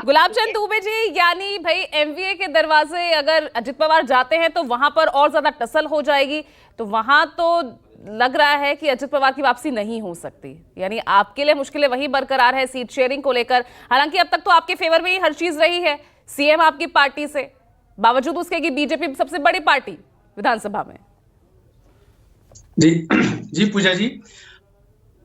गुलाबचंद दुबे जी, यानी भाई एमवीए के दरवाजे अगर अजित पवार जाते हैं तो वहां पर और ज्यादा टसल हो जाएगी, तो वहां तो लग रहा है कि अजित पवार की वापसी नहीं हो सकती। यानी आपके लिए मुश्किलें वही बरकरार है सीट शेयरिंग को लेकर। हालांकि अब तक तो आपके फेवर में ही हर चीज रही है, सीएम आपकी पार्टी से, बावजूद उसके कि बीजेपी सबसे बड़ी पार्टी विधानसभा में। जी जी पूजा जी,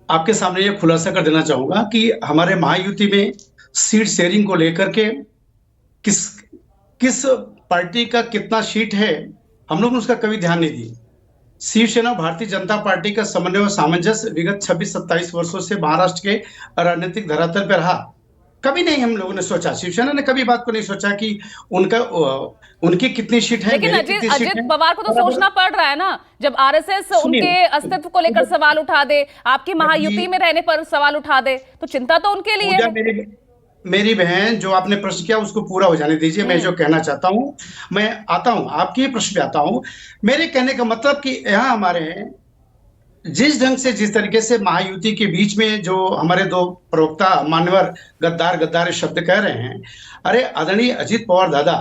आपके सामने ये खुलासा कर देना चाहूंगा कि हमारे महायुति में सीट शेयरिंग को लेकर के किस किस पार्टी का कितना सीट है, हम लोग ने उसका कभी ध्यान नहीं दिया। शिवसेना भारतीय जनता पार्टी का समन्वय और सामंजस्य विगत 26-27 वर्षों से महाराष्ट्र के राजनीतिक धरातल पर रहा। कभी नहीं हम लोगों ने सोचा, शिवसेना ने कभी बात को नहीं सोचा कि उनकी कितनी सीट है, लेकिन अजित पवार को तो सोचना पड़ रहा है ना, जब आरएसएस उनके अस्तित्व को लेकर सवाल उठा दे, आपकी महायुति में रहने पर सवाल उठा दे, तो चिंता तो उनके लिए है। मेरी बहन, जो आपने प्रश्न किया उसको पूरा हो जाने दीजिए। मैं जो कहना चाहता हूं, मैं आता हूं आपके प्रश्न पे आता हूं। मेरे कहने का मतलब कि यहाँ हमारे जिस ढंग से, जिस तरीके से महायुति के बीच में जो हमारे दो प्रवक्ता मान्यवर गद्दार शब्द कह रहे हैं, अरे आदरणीय अजित पवार दादा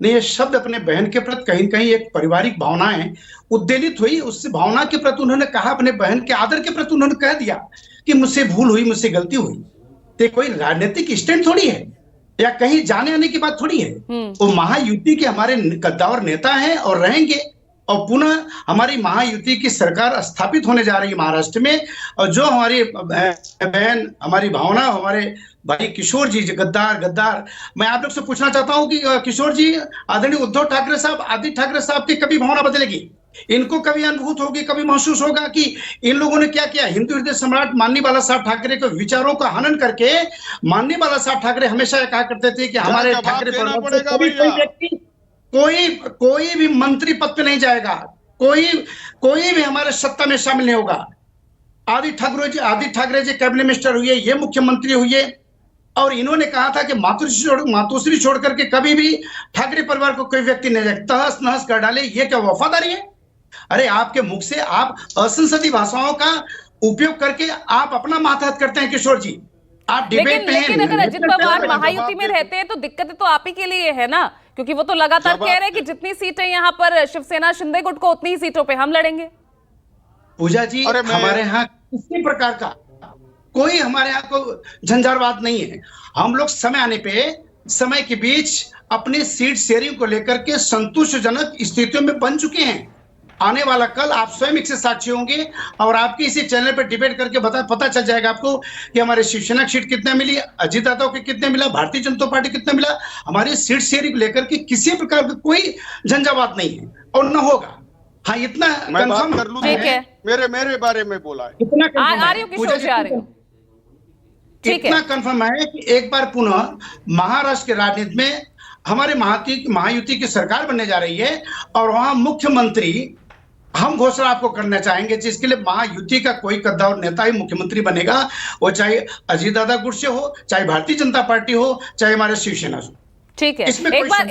ने ये शब्द अपने बहन के प्रति कहीं कहीं एक पारिवारिक भावनाएं उद्वेलित हुई, उस भावना के प्रति उन्होंने कहा, अपने बहन के आदर के प्रति उन्होंने कह दिया कि मुझसे भूल हुई, मुझसे गलती हुई। तो कोई राजनीतिक स्टैंड थोड़ी है या कहीं जाने आने की बात थोड़ी है। वो महायुति के हमारे गद्दार नेता हैं और रहेंगे, और पुनः हमारी महायुति की सरकार स्थापित होने जा रही है महाराष्ट्र में। और जो हमारी बहन, हमारी भावना, हमारे भाई किशोर जी गद्दार, मैं आप लोग से पूछना चाहता हूं कि किशोर जी, आदरणीय उद्धव ठाकरे साहब, आदित्य ठाकरे साहब की कभी भावना बदलेगी? इनको कभी अनुभूत होगी, कभी महसूस होगा कि इन लोगों ने क्या किया? हिंदू हृदय सम्राट माननीय बाला साहब ठाकरे के विचारों का हनन करके, माननीय बाला साहब ठाकरे हमेशा कहा करते थे कि हमारे ठाकरे कोई भी मंत्री पद पे नहीं जाएगा, कोई भी हमारे सत्ता में शामिल नहीं होगा। आदित्य ठाकरे जी कैबिनेट मिनिस्टर हुए, ये मुख्यमंत्री हुए, और इन्होंने कहा था कि मातोश्री छोड़ करके कभी भी ठाकरे परिवार को कोई व्यक्ति नहीं जाए, तहस नहस कर डाले। ये क्या वफादारी है? अरे आपके मुख से आप असंसदीय भाषाओं का उपयोग करके आप अपना मातहत करते हैं किशोर जी। आप डिबेट में लेकिन अगर अजित पवार महायुति में रहते हैं तो दिक्कत तो आप ही के लिए है ना, क्योंकि वो तो लगातार कह रहे हैं कि जितनी सीटें यहाँ पर शिवसेना शिंदे गुट को, उतनी ही सीटों पे हम लड़ेंगे। पूजा जी, हमारे यहाँ किसी प्रकार का कोई हमारे यहाँ को झंझारवाद नहीं है। हम लोग समय आने पे, समय के बीच अपनी सीट शेयरिंग को लेकर के संतोषजनक स्थितियों में बन चुके हैं। आने वाला कल आप स्वयं इससे साक्षी होंगे, और आपके इसी चैनल पर डिबेट करके पता चल जाएगा आपको कि हमारे शिवसेना सीट कितने मिली, अजित दादा को कितने मिला, भारतीय जनता पार्टी कितने मिला। हमारी सीट शेयरिंग लेकर के किसी प्रकार का कोई झंझावात नहीं है और न होगा। हाँ, इतना कंफर्म कर लूं, मेरे बारे में बोला है, इतना कंफर्म है कि एक बार पुनः महाराष्ट्र के राजनीति में हमारे महायुति की सरकार बनने जा रही है, और वहां मुख्यमंत्री हम घोषणा आपको करना चाहेंगे, जिसके लिए महायुति का कोई गद्दार नेता ही मुख्यमंत्री बनेगा, वो चाहे अजित दादा गुट से हो, चाहे भारतीय जनता पार्टी हो, चाहे हमारे शिवसेना हो। ठीक है, एक बार